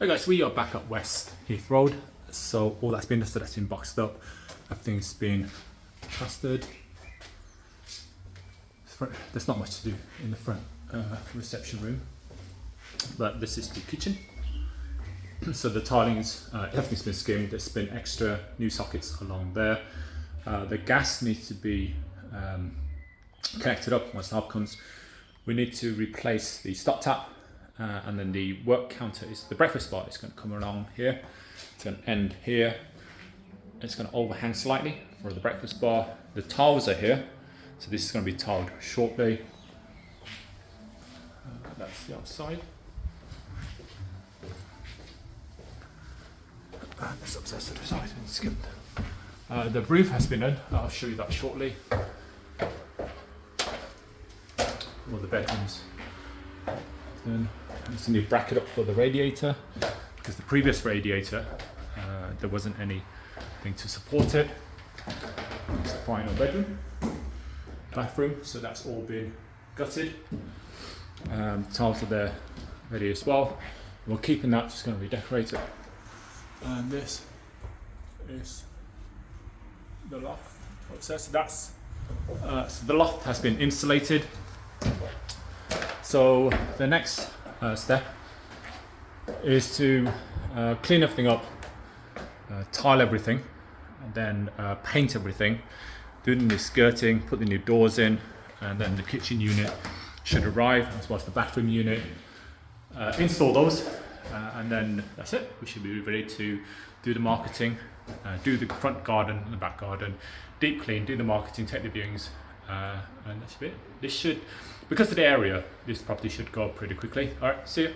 Hey guys, we are back at West Heath Road. So all that's been done, so that's been boxed up. Everything's been plastered. There's not much to do in the front reception room, but this is the kitchen. So the tilings, everything's been skimmed. There's been extra new sockets along there. The gas needs to be connected up once the help comes. We need to replace the stop tap. And then the work counter is the breakfast bar. It's going to come along here. It's going to end here. It's going to overhang slightly for the breakfast bar. The tiles are here, so this is going to be tiled shortly. That's the outside. This upstairs to the side has been skimmed. The roof has been done. I'll show you that shortly. All the bedrooms. Then there's a new bracket up for the radiator, because the previous radiator there wasn't anything to support it. It's the final bedroom, bathroom, so that's all been gutted. Tiles are there ready as well. We're keeping that, just going to redecorate it. And this is the loft upstairs. So that's so the loft has been insulated. So the next step is to clean everything up, tile everything, and then paint everything, do the new skirting, put the new doors in, and then the kitchen unit should arrive, as well as the bathroom unit. Install those, and then that's it. We should be ready to do the marketing, do the front garden and the back garden, deep clean, do the marketing, take the viewings, and that should be it. This should, because of the area, this property should go pretty quickly. All right, see you.